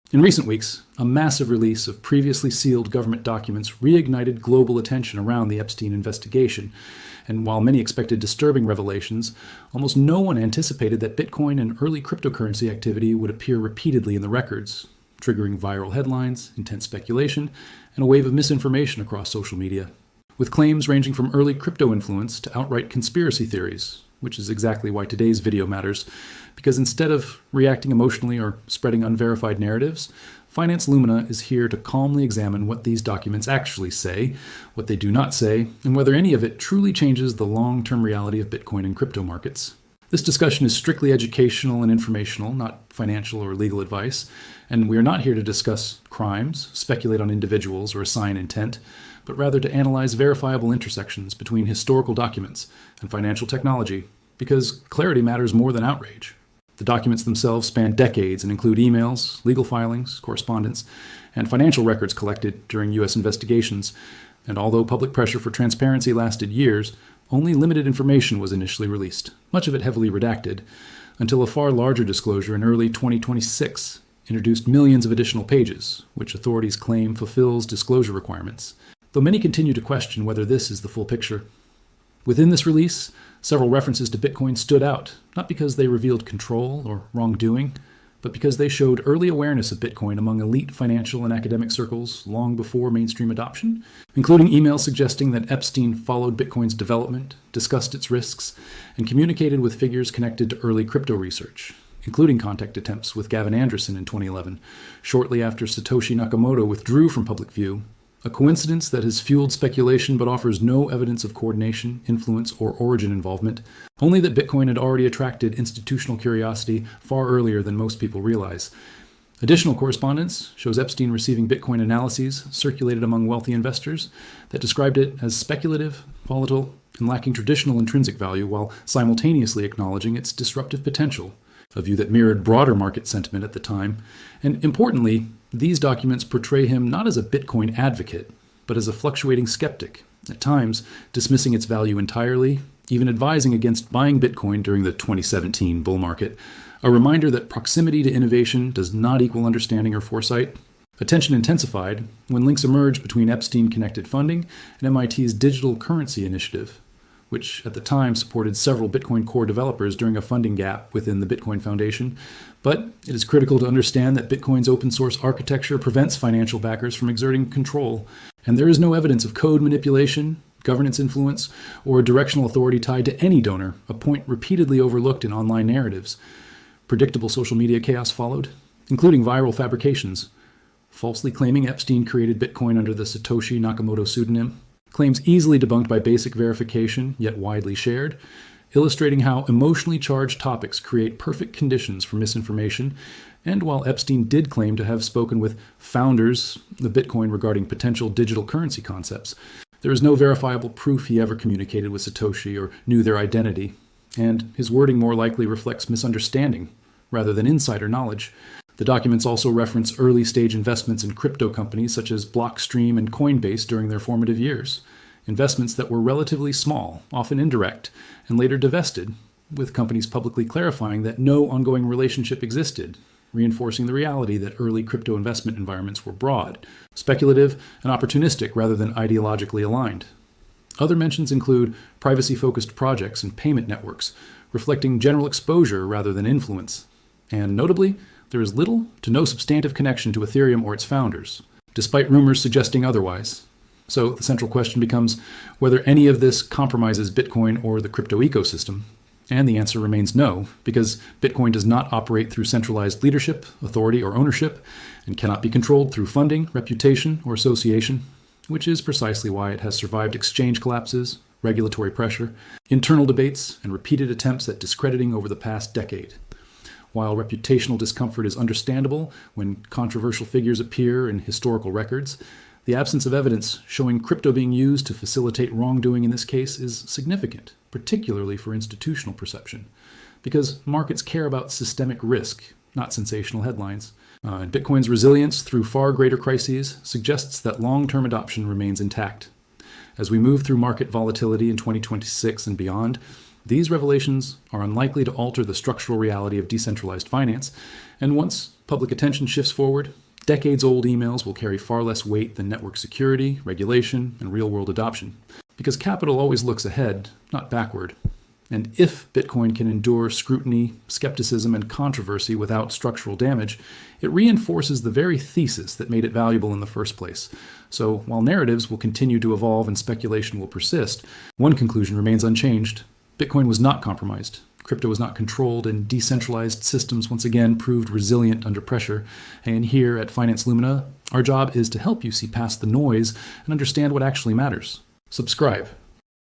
In recent weeks, a massive release of previously sealed government documents reignited global attention around the Epstein investigation. And while many expected disturbing revelations, almost no one anticipated that Bitcoin and early cryptocurrency activity would appear repeatedly in the records, triggering viral headlines, intense speculation, and a wave of misinformation across social media, with claims ranging from early crypto influence to outright conspiracy theories, which is exactly why today's video matters, because instead of reacting emotionally or spreading unverified narratives, Finance Lumina is here to calmly examine what these documents actually say, what they do not say, and whether any of it truly changes the long-term reality of Bitcoin and crypto markets. This discussion is strictly educational and informational, not financial or legal advice, and we are not here to discuss crimes, speculate on individuals, or assign intent, but rather to analyze verifiable intersections between historical documents and financial technology, because clarity matters more than outrage. The documents themselves span decades and include emails, legal filings, correspondence, and financial records collected during U.S. investigations. And although public pressure for transparency lasted years, only limited information was initially released, much of it heavily redacted, until a far larger disclosure in early 2026 introduced millions of additional pages, which authorities claim fulfills disclosure requirements, though many continue to question whether this is the full picture. Within this release, several references to Bitcoin stood out, not because they revealed control or wrongdoing, but because they showed early awareness of Bitcoin among elite financial and academic circles long before mainstream adoption, including emails suggesting that Epstein followed Bitcoin's development, discussed its risks, and communicated with figures connected to early crypto research, including contact attempts with Gavin Andresen in 2011, shortly after Satoshi Nakamoto withdrew from public view. A coincidence that has fueled speculation but offers no evidence of coordination, influence, or origin involvement, only that Bitcoin had already attracted institutional curiosity far earlier than most people realize. Additional correspondence shows Epstein receiving Bitcoin analyses circulated among wealthy investors that described it as speculative, volatile, and lacking traditional intrinsic value while simultaneously acknowledging its disruptive potential, a view that mirrored broader market sentiment at the time. And importantly, these documents portray him not as a Bitcoin advocate, but as a fluctuating skeptic, at times dismissing its value entirely, even advising against buying Bitcoin during the 2017 bull market, a reminder that proximity to innovation does not equal understanding or foresight. Attention intensified when links emerged between Epstein-connected funding and MIT's digital currency initiative, which at the time supported several Bitcoin core developers during a funding gap within the Bitcoin Foundation. But it is critical to understand that Bitcoin's open source architecture prevents financial backers from exerting control, and there is no evidence of code manipulation, governance influence, or directional authority tied to any donor, a point repeatedly overlooked in online narratives. Predictable social media chaos followed, including viral fabrications, falsely claiming Epstein created Bitcoin under the Satoshi Nakamoto pseudonym, claims easily debunked by basic verification, yet widely shared, illustrating how emotionally charged topics create perfect conditions for misinformation. And while Epstein did claim to have spoken with founders of Bitcoin regarding potential digital currency concepts, there is no verifiable proof he ever communicated with Satoshi or knew their identity, and his wording more likely reflects misunderstanding rather than insider knowledge. The documents also reference early-stage investments in crypto companies such as Blockstream and Coinbase during their formative years, investments that were relatively small, often indirect, and later divested, with companies publicly clarifying that no ongoing relationship existed, reinforcing the reality that early crypto investment environments were broad, speculative, and opportunistic rather than ideologically aligned. Other mentions include privacy-focused projects and payment networks, reflecting general exposure rather than influence. And notably, there is little to no substantive connection to Ethereum or its founders, despite rumors suggesting otherwise. So the central question becomes whether any of this compromises Bitcoin or the crypto ecosystem. And the answer remains no, because Bitcoin does not operate through centralized leadership, authority, or ownership, and cannot be controlled through funding, reputation, or association, which is precisely why it has survived exchange collapses, regulatory pressure, internal debates, and repeated attempts at discrediting over the past decade. While reputational discomfort is understandable when controversial figures appear in historical records, the absence of evidence showing crypto being used to facilitate wrongdoing in this case is significant, particularly for institutional perception, because markets care about systemic risk, not sensational headlines. And Bitcoin's resilience through far greater crises suggests that long-term adoption remains intact. As we move through market volatility in 2026 and beyond, These revelations are unlikely to alter the structural reality of decentralized finance, and once public attention shifts forward, decades-old emails will carry far less weight than network security, regulation, and real-world adoption. Because capital always looks ahead, not backward. And if Bitcoin can endure scrutiny, skepticism, and controversy without structural damage, it reinforces the very thesis that made it valuable in the first place. So while narratives will continue to evolve and speculation will persist, one conclusion remains unchanged. Bitcoin was not compromised. Crypto was not controlled, and decentralized systems once again proved resilient under pressure. And here at Finance Lumina, our job is to help you see past the noise and understand what actually matters. Subscribe